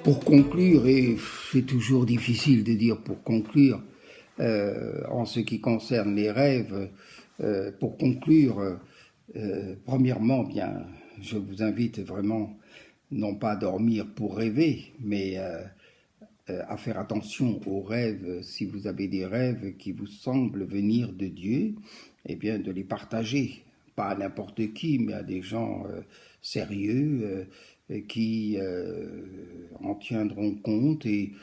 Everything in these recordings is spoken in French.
Pour conclure, et c'est toujours difficile de dire pour conclure, en ce qui concerne les rêves, pour conclure, premièrement, bien, je vous invite vraiment non pas à dormir pour rêver, mais à faire attention aux rêves. Si vous avez des rêves qui vous semblent venir de Dieu, eh bien, de les partager, pas à n'importe qui, mais à des gens sérieux qui en tiendront compte et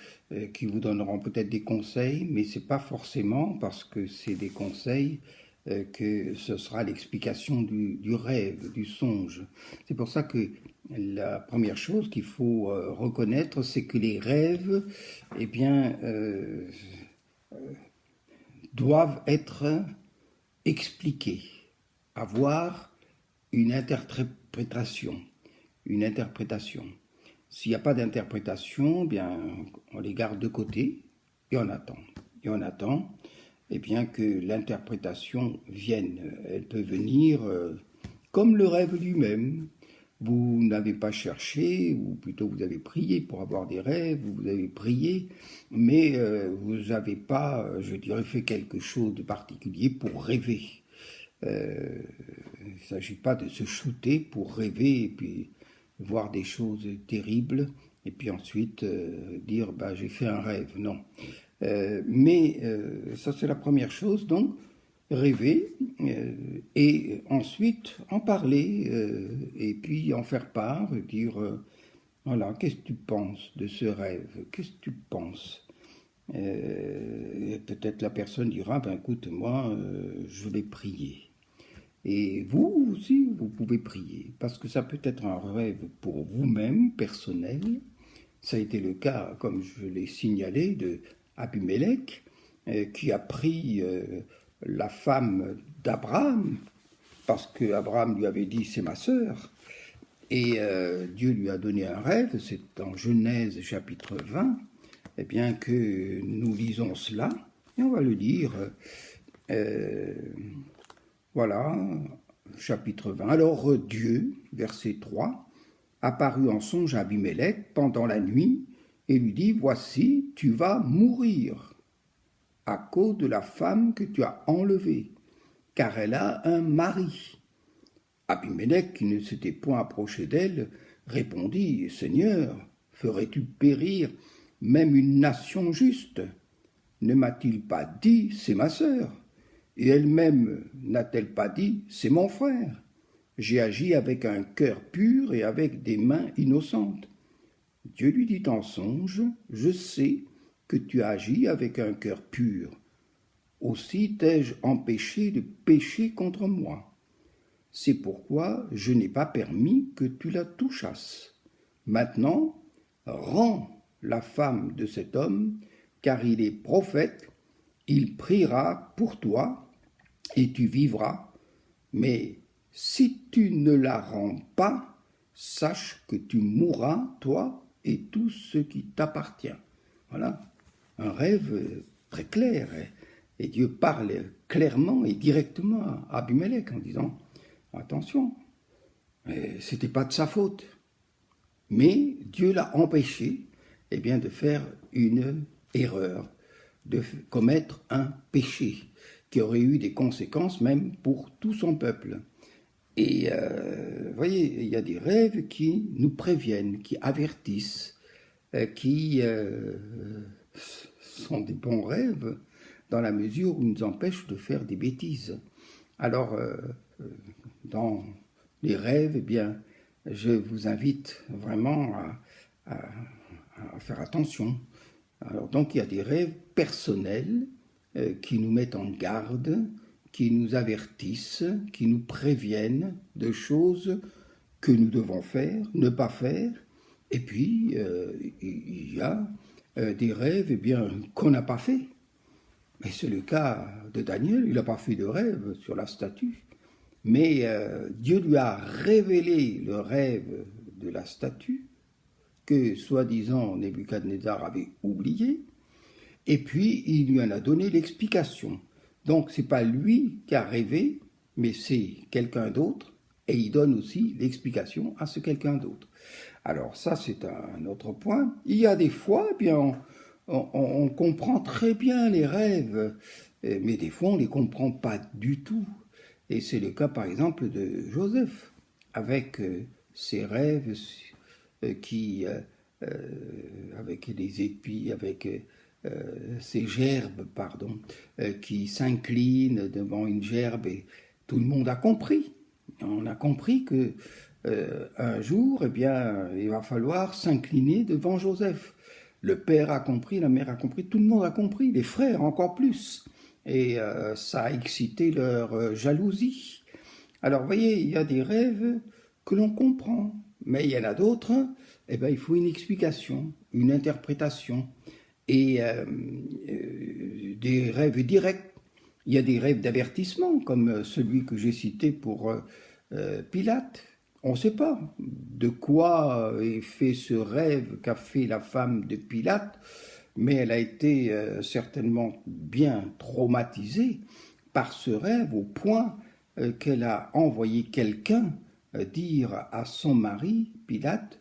qui vous donneront peut-être des conseils, mais c'est pas forcément parce que c'est des conseils que ce sera l'explication du rêve, du songe. C'est pour ça que la première chose qu'il faut reconnaître, c'est que les rêves, eh bien, doivent être expliqués, avoir une interprétation. Une interprétation. S'il n'y a pas d'interprétation, eh bien, on les garde de côté et on attend. Et on attend, eh bien, que l'interprétation vienne. Elle peut venir comme le rêve lui-même. Vous n'avez pas cherché, ou plutôt vous avez prié pour avoir des rêves, vous avez prié, mais vous n'avez pas, je dirais, fait quelque chose de particulier pour rêver. Il ne s'agit pas de se shooter pour rêver et puis voir des choses terribles et puis ensuite dire bah, j'ai fait un rêve. Non. Mais ça c'est la première chose. Donc rêver et ensuite en parler et puis en faire part, dire voilà, qu'est-ce que tu penses de ce rêve? Qu'est-ce que tu penses? Peut-être la personne dira ben écoute moi je vais prier. Et vous aussi, vous pouvez prier, parce que ça peut être un rêve pour vous-même, personnel. Ça a été le cas, comme je l'ai signalé, de Abimelech, qui a pris la femme d'Abraham, parce que Abraham lui avait dit c'est ma sœur, et Dieu lui a donné un rêve, c'est dans Genèse chapitre 20, eh bien que nous lisons cela, et on va le lire. Voilà, chapitre 20. Alors Dieu, verset 3, apparut en songe à Abimelech pendant la nuit et lui dit, voici, tu vas mourir à cause de la femme que tu as enlevée, car elle a un mari. Abimelech, qui ne s'était point approché d'elle, répondit, Seigneur, ferais-tu périr même une nation juste? Ne m'a-t-il pas dit, c'est ma sœur? Et elle-même n'a-t-elle pas dit, c'est mon frère? J'ai agi avec un cœur pur et avec des mains innocentes. Dieu lui dit en songe, je sais que tu agis avec un cœur pur. Aussi t'ai-je empêché de pécher contre moi. C'est pourquoi je n'ai pas permis que tu la touchasses. Maintenant, rends la femme de cet homme, car il est prophète, il priera pour toi, et tu vivras. Mais si tu ne la rends pas, sache que tu mourras, toi et tout ce qui t'appartient. Voilà, un rêve très clair. Et Dieu parle clairement et directement à Abimelech en disant, attention, c'était pas de sa faute. Mais Dieu l'a empêché eh bien, de faire une erreur, de commettre un péché qui aurait eu des conséquences même pour tout son peuple. Et vous voyez, il y a des rêves qui nous préviennent, qui avertissent, qui sont des bons rêves dans la mesure où ils nous empêchent de faire des bêtises. Alors, dans les rêves, eh bien, je vous invite vraiment à faire attention. Alors, donc, il y a des rêves personnels qui nous mettent en garde, qui nous avertissent, qui nous préviennent de choses que nous devons faire, ne pas faire. Et puis, il y a des rêves eh bien, qu'on n'a pas fait. Et c'est le cas de Daniel, il n'a pas fait de rêve sur la statue. Mais Dieu lui a révélé le rêve de la statue que, soi-disant, Nebuchadnezzar avait oublié. Et puis, il lui en a donné l'explication. Donc, ce n'est pas lui qui a rêvé, mais c'est quelqu'un d'autre. Et il donne aussi l'explication à ce quelqu'un d'autre. Alors ça, c'est un autre point. Il y a des fois, eh bien, on comprend très bien les rêves, mais des fois, on ne les comprend pas du tout. Et c'est le cas, par exemple, de Joseph, avec ses rêves qui, avec des épis, avec ces gerbes, pardon, qui s'inclinent devant une gerbe, et tout le monde a compris. On a compris que un jour, eh bien, il va falloir s'incliner devant Joseph. Le père a compris, la mère a compris, tout le monde a compris, les frères encore plus. Et ça a excité leur jalousie. Alors, vous voyez, il y a des rêves que l'on comprend, mais il y en a d'autres, eh ben, il faut une explication, une interprétation, et des rêves directs. Il y a des rêves d'avertissement, comme celui que j'ai cité pour Pilate. On ne sait pas de quoi est fait ce rêve qu'a fait la femme de Pilate, mais elle a été certainement bien traumatisée par ce rêve au point qu'elle a envoyé quelqu'un dire à son mari, Pilate,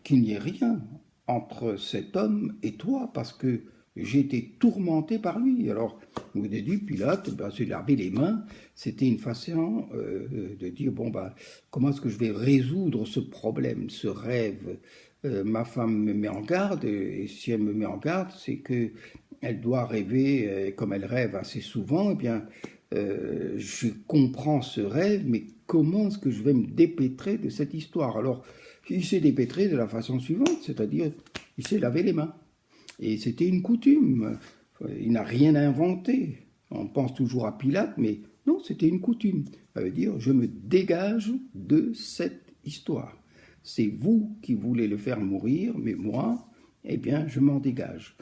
qu'il n'y ait rien entre cet homme et toi, parce que j'ai été tourmenté par lui. Alors, au début, Pilate se lavait les mains. C'était une façon de dire, bon, comment est-ce que je vais résoudre ce problème, ce rêve. Ma femme me met en garde, et si elle me met en garde, c'est que elle doit rêver, comme elle rêve assez souvent, eh bien, je comprends ce rêve, mais comment est-ce que je vais me dépêtrer de cette histoire? Alors, il s'est dépêtré de la façon suivante, c'est-à-dire, il s'est lavé les mains. Et c'était une coutume. Il n'a rien inventé. On pense toujours à Pilate, mais non, c'était une coutume. Ça veut dire, je me dégage de cette histoire. C'est vous qui voulez le faire mourir, mais moi, eh bien, je m'en dégage.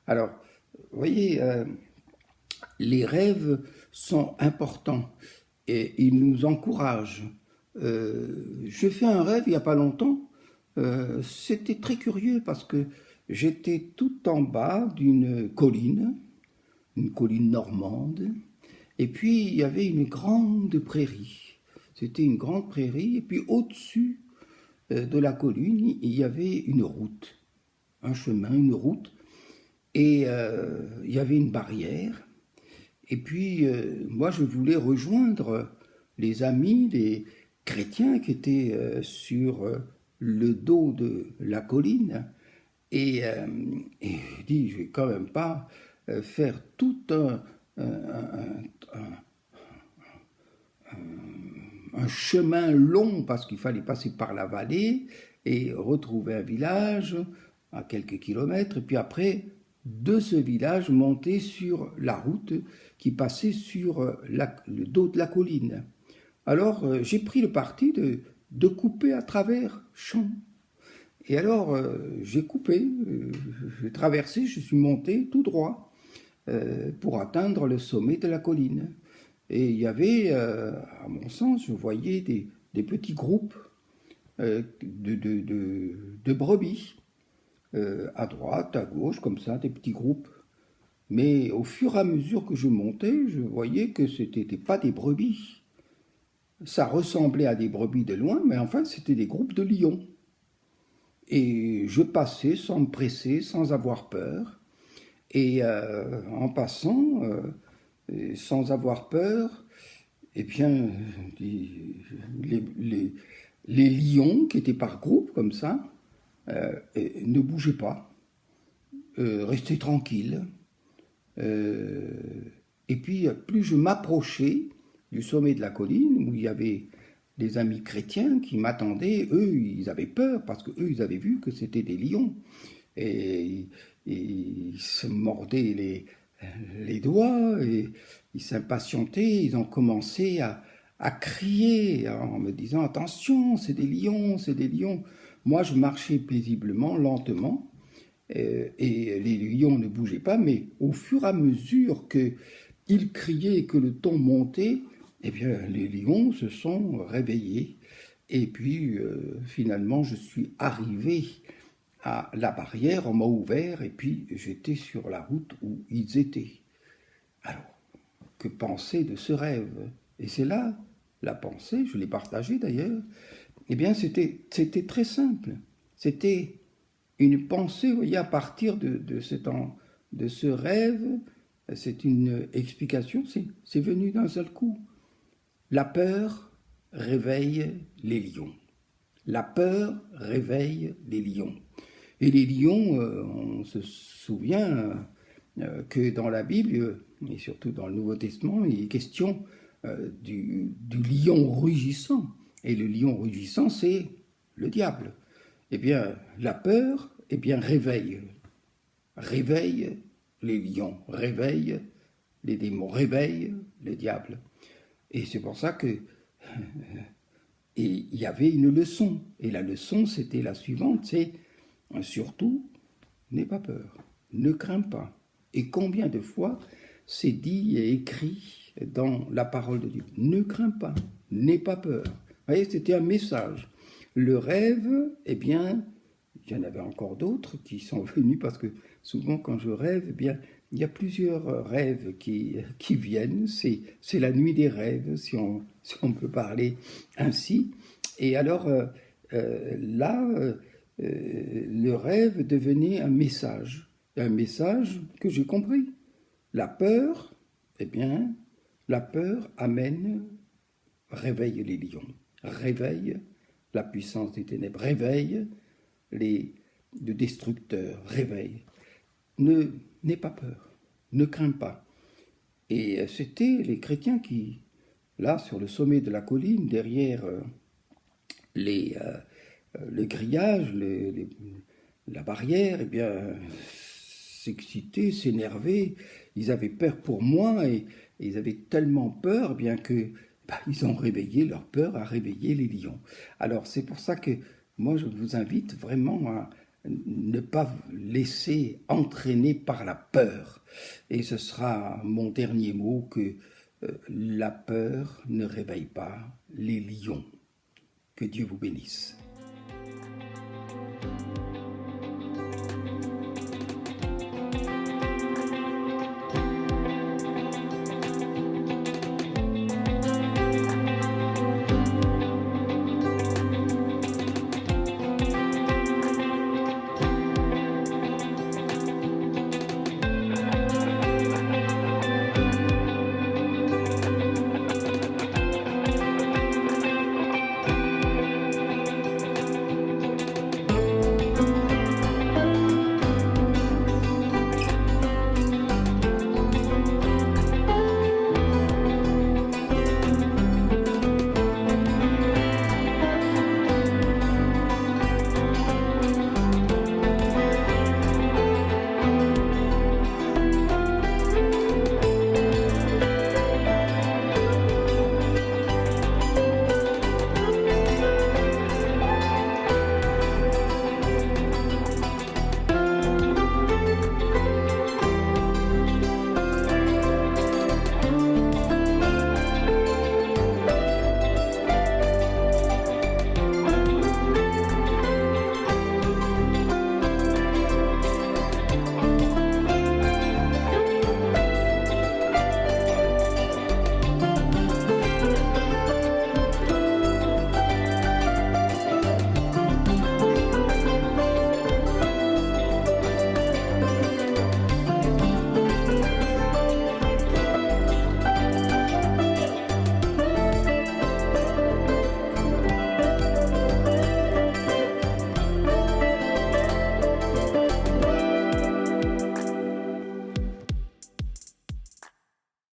Alors, vous voyez, les rêves sont importants et ils nous encouragent. Je fais un rêve il n'y a pas longtemps. C'était très curieux parce que j'étais tout en bas d'une colline, une colline normande, et puis il y avait une grande prairie. C'était une grande prairie, et puis au-dessus de la colline, il y avait une route, un chemin, une route, et il y avait une barrière. Et puis moi, je voulais rejoindre les amis, les chrétiens qui étaient sur le dos de la colline. Et je dis, je vais quand même pas faire tout un chemin long parce qu'il fallait passer par la vallée et retrouver un village à quelques kilomètres. Et puis après, de ce village, monter sur la route qui passait sur le dos de la colline. Alors, j'ai pris le parti de couper à travers champs. Et alors, j'ai coupé, j'ai traversé, je suis monté tout droit pour atteindre le sommet de la colline. Et il y avait, à mon sens, je voyais des petits groupes de brebis, à droite, à gauche, comme ça, des petits groupes. Mais au fur et à mesure que je montais, je voyais que ce n'était pas des brebis. Ça ressemblait à des brebis de loin, mais enfin, c'était des groupes de lions. Et je passais sans me presser, sans avoir peur. Et en passant, sans avoir peur, eh bien, les lions qui étaient par groupe comme ça ne bougeaient pas, restaient tranquilles. Et puis, plus je m'approchais du sommet de la colline, où il y avait des amis chrétiens qui m'attendaient, eux, ils avaient peur, parce que eux, ils avaient vu que c'était des lions. Et ils se mordaient les doigts, et ils s'impatientaient, ils ont commencé à crier en me disant, attention, c'est des lions, c'est des lions. Moi, je marchais paisiblement, lentement, et les lions ne bougeaient pas, mais au fur et à mesure qu'ils criaient et que le ton montait, eh bien, les lions se sont réveillés. Et puis, finalement, je suis arrivé à la barrière, on m'a ouvert, et puis j'étais sur la route où ils étaient. Alors, que penser de ce rêve? Et c'est là, la pensée, je l'ai partagée d'ailleurs, eh bien, c'était très simple. C'était une pensée, vous voyez, à partir de ce rêve, c'est une explication, c'est venu d'un seul coup. La peur réveille les lions. La peur réveille les lions. Et les lions, on se souvient que dans la Bible, et surtout dans le Nouveau Testament, il est question du lion rugissant. Et le lion rugissant, c'est le diable. Eh bien, la peur, eh bien, réveille les lions, réveille les démons, réveille les diables. Et c'est pour ça que et il y avait une leçon. Et la leçon, c'était la suivante, c'est surtout, n'aie pas peur, ne crains pas. Et combien de fois c'est dit et écrit dans la parole de Dieu, ne crains pas, n'aie pas peur. Vous voyez, c'était un message. Le rêve, eh bien, il y en avait encore d'autres qui sont venus parce que souvent quand je rêve, eh bien, il y a plusieurs rêves qui viennent. C'est la nuit des rêves, si on peut parler ainsi. Et alors là, le rêve devenait un message que j'ai compris. La peur, eh bien, la peur réveille les lions, réveille la puissance des ténèbres, réveille le destructeur, réveille. N'aie pas peur, ne crains pas. Et c'était les chrétiens qui, là, sur le sommet de la colline, derrière le grillage, la barrière, eh bien, s'excitaient, s'énervaient. Ils avaient peur pour moi et ils avaient tellement peur, bien que ils ont réveillé leur peur, à réveiller les lions. Alors c'est pour ça que moi je vous invite vraiment à ne pas laisser entraîner par la peur. Et ce sera mon dernier mot, que la peur ne réveille pas les lions. Que Dieu vous bénisse.